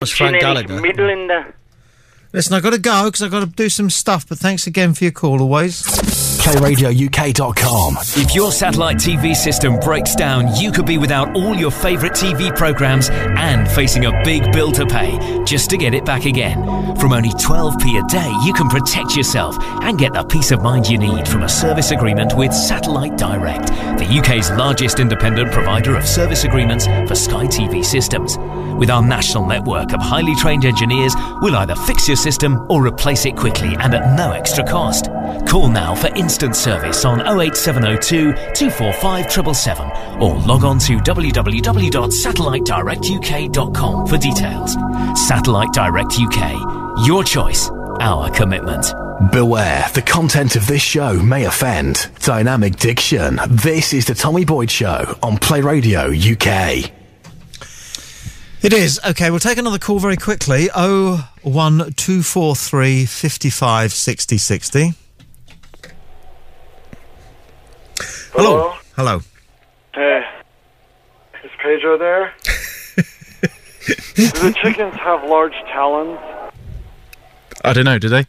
That's Frank Gallagher. Listen, I've got to go because I've got to do some stuff, but thanks again for your call always. playradiouk.com. If your satellite TV system breaks down, you could be without all your favourite TV programmes and facing a big bill to pay just to get it back again. From only 12p a day, you can protect yourself and get the peace of mind you need from a service agreement with Satellite Direct, the UK's largest independent provider of service agreements for Sky TV systems. With our national network of highly trained engineers, we'll either fix your system or replace it quickly and at no extra cost. Call now for instant service on 08702 245 777 or log on to www.satellitedirectuk.com for details. Satellite Direct UK. Your choice, our commitment. Beware, the content of this show may offend. Dynamic diction. This is the Tommy Boyd Show on Play Radio UK. It is. OK, we'll take another call very quickly. 01243 55 60 60. Hello. Hello. Hey, is Pedro there? Do the chickens have large talons? I don't know, do they?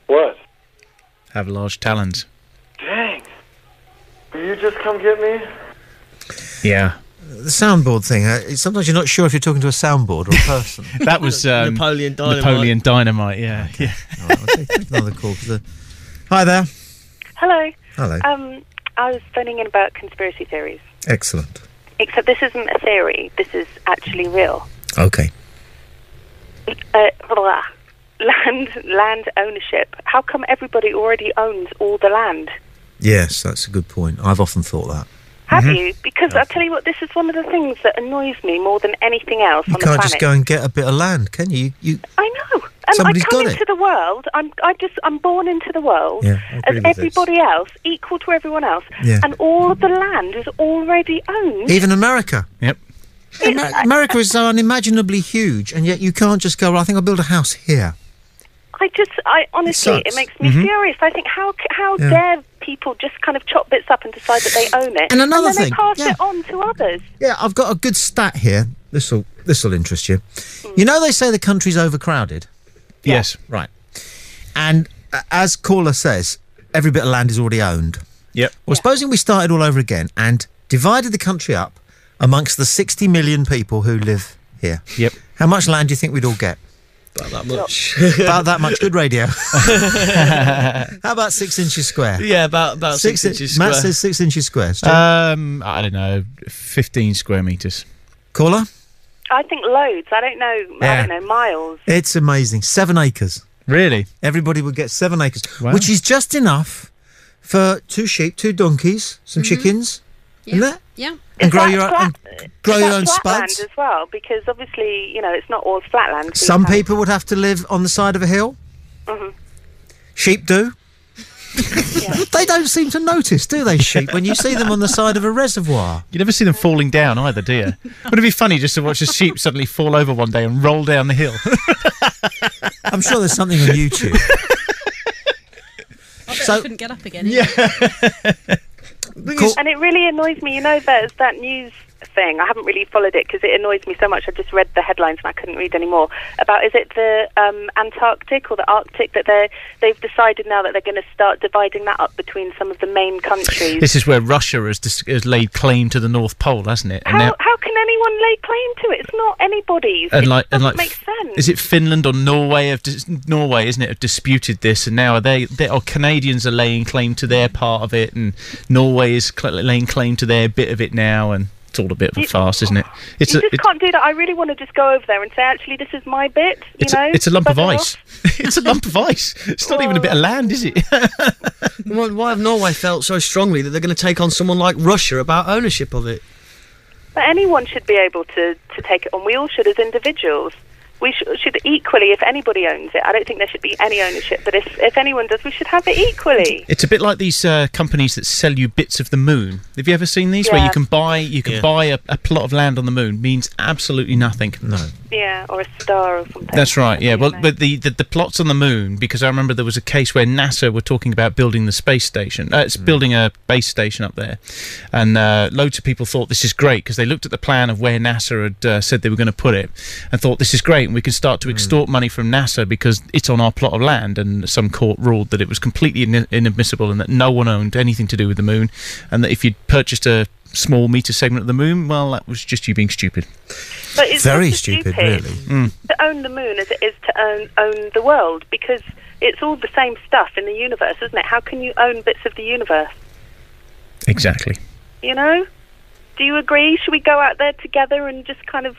What? Have large talons. Dang. Will you just come get me? Yeah. The soundboard thing, sometimes you're not sure if you're talking to a soundboard or a person. That was Napoleon Dynamite. Napoleon Dynamite, yeah. Okay. All right, we'll take another call. Hi there. Hello. Hello. I was phoning in about conspiracy theories. Excellent. Except this isn't a theory. This is actually real. Okay. Land ownership. How come everybody already owns all the land? Yes, that's a good point. I've often thought that. Have you? Because I'll tell you what, this is one of the things that annoys me more than anything else on the planet. You can't just go and get a bit of land, can you? I know. And somebody's I come got into the world, I'm born into the world as everybody else, equal to everyone else, and all of the land is already owned. Even America. Yep. America is so unimaginably huge, and yet you can't just go, well, I think I'll build a house here. I honestly, it makes me furious. I think, how dare people just kind of chop bits up and decide that they own it, and another then thing, they pass it on to others. Yeah, I've got a good stat here. This'll interest you. You know, they say the country's overcrowded. Yes. Right. And as caller says, every bit of land is already owned. Yep. Well, supposing we started all over again and divided the country up amongst the 60 million people who live here. Yep. How much land do you think we'd all get? About that much. About that much. Good radio. How about 6 inches square? Yeah, about 6 inches square. Matt says 6 inches square. I don't know, 15 square metres. Caller? I think loads. I don't know miles. It's amazing. 7 acres. Really? Everybody would get 7 acres, wow. which is just enough for 2 sheep, 2 donkeys, some chickens. Yeah. Isn't it? Yeah. And grow your own spuds. Land as well, because obviously, it's not all flat land. Some people would have to live on the side of a hill. Sheep do. They don't seem to notice, do they, sheep, when you see them on the side of a reservoir? You never see them falling down either, do you? Wouldn't it be funny just to watch a sheep suddenly fall over one day and roll down the hill? I'm sure there's something on YouTube. I bet I couldn't get up again. Yeah. And it really annoys me, there's that news thing. I haven't really followed it because it annoys me so much. I just read the headlines and I couldn't read any more. About, is it the Antarctic or the Arctic that they've decided now that they're going to start dividing that up between some of the main countries? This is where Russia has laid claim to the North Pole, hasn't it? How can anyone lay claim to it? It's not anybody's. It doesn't make sense. Is it Finland or Norway? Norway, isn't it, have disputed this, and now Canadians are laying claim to their part of it, and Norway is laying claim to their bit of it now, and it's all a bit of a farce, isn't it? You just can't do that. I really want to just go over there and say, actually, this is my bit, It's a lump of ice. It's a lump of ice. It's not even a bit of land, is it? Why have Norway felt so strongly that they're going to take on someone like Russia about ownership of it? But anyone should be able to take it on. We all should as individuals. we should equally, if anybody owns it, I don't think there should be any ownership, but if anyone does, we should have it equally. It's a bit like these companies that sell you bits of the moon. Have you ever seen these? Yeah. Where you can buy a plot of land on the moon. Means absolutely nothing. No. Yeah, or a star or something. That's right, yeah. Well, but the plots on the moon, because I remember there was a case where NASA were talking about building the space station. It's building a base station up there. And loads of people thought this is great because they looked at the plan of where NASA had said they were going to put it and thought this is great and we can start to extort money from NASA because it's on our plot of land, and some court ruled that it was completely inadmissible and that no one owned anything to do with the moon, and that if you'd purchased a small meter segment of the moon, well, that was just you being stupid. But it's Very just stupid, really. To own the moon as it is to own the world, because it's all the same stuff in the universe, isn't it? How can you own bits of the universe? Exactly. You know? Do you agree? Should we go out there together and just kind of,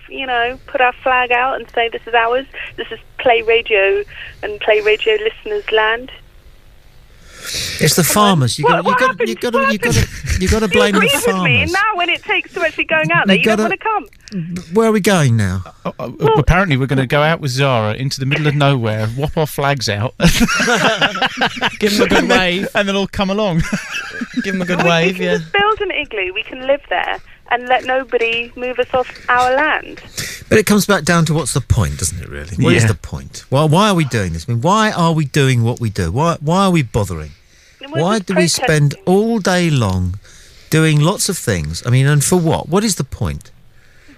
put our flag out and say this is ours? This is Play Radio and Play Radio listeners' land? It's the farmers. You got to blame You the agree with me, farmers. and now when it takes to actually going out there, you don't want to come. Where are we going now? Apparently we're going to go out with Zara into the middle of nowhere, whop our flags out, Give them a good wave. and then all come along. Give them a good wave, We can just build an igloo. We can live there and let nobody move us off our land. But it comes back down to what's the point, doesn't it, really? What is the point? Well, why are we doing this? I mean, why are we doing what we do? Why are we bothering? Why do we spend all day long doing lots of things? I mean, and for what? What is the point?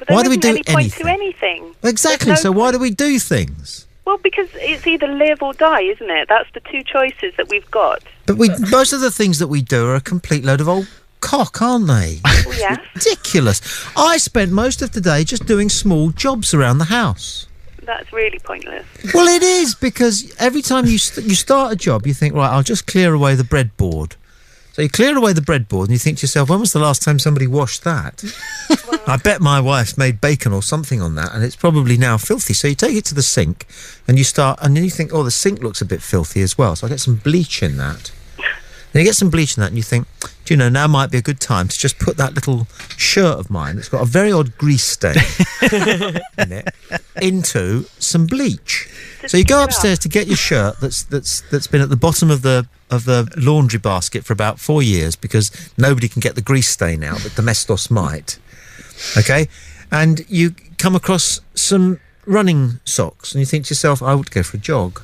Why do we do anything? Exactly. So why do we do things? Well, because it's either live or die, isn't it? That's the two choices that we've got. But most of the things that we do are a complete load of old cock, aren't they? Well, yeah. Ridiculous. I spent most of the day just doing small jobs around the house. That's really pointless. Well, it is, because every time you start a job, you think, right, I'll just clear away the breadboard. So you clear away the breadboard and you think to yourself, when was the last time somebody washed that? Well, I bet my wife's made bacon or something on that, and it's probably now filthy. So you take it to the sink and then you think, oh, the sink looks a bit filthy as well. So I get some bleach in that. Then you get some bleach in that and you think, do you know, now might be a good time to just put that little shirt of mine that's got a very odd grease stain in it into some bleach. So you go upstairs to get your shirt that's been at the bottom of the laundry basket for about 4 years because nobody can get the grease stain out, but Domestos might. Okay? And you come across some running socks and you think to yourself, I would go for a jog.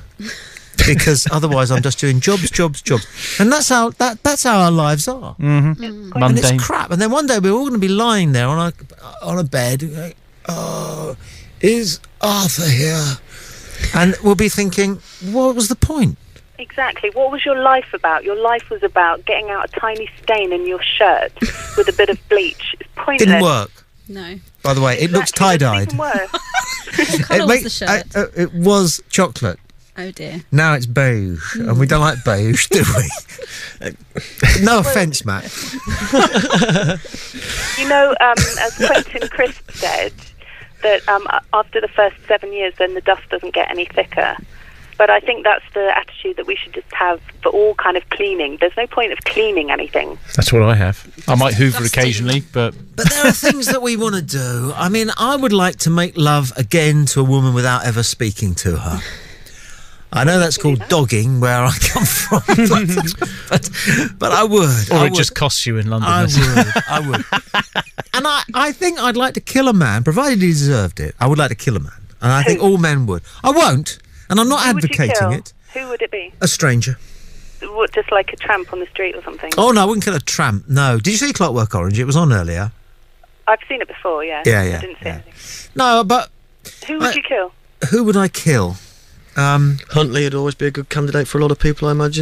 Because otherwise I'm just doing jobs. And that's how our lives are. Mm-hmm. And it's crap. And then one day we're all going to be lying there on a bed going, oh, is Arthur here? And we'll be thinking, what was the point? Exactly. What was your life about? Your life was about getting out a tiny stain in your shirt with a bit of bleach. It's pointless. Didn't work. No. By the way, it looks tie-dyed. What colour was the shirt? It was chocolate. Oh dear. Now it's beige, and we don't like beige, do we? No offence, Matt. As Quentin Crisp said, that after the first 7 years, then the dust doesn't get any thicker. But I think that's the attitude that we should just have for all kind of cleaning. There's no point of cleaning anything. That's what I have. I might hoover occasionally, but there are things that we want to do. I mean, I would like to make love again to a woman without ever speaking to her. I know that's called dogging where I come from, but I would. Or it just costs you in London. I would. And I think I'd like to kill a man, provided he deserved it. I would like to kill a man. And I think all men would. I won't, and I'm not advocating it. Who would it be? A stranger. What, just like a tramp on the street or something? Oh, no, I wouldn't kill a tramp, no. Did you see Clockwork Orange? It was on earlier. I've seen it before, yeah. Yeah. I didn't see anything. No, but... Who would you kill? Who would I kill? Huntley would always be a good candidate for a lot of people, I imagine.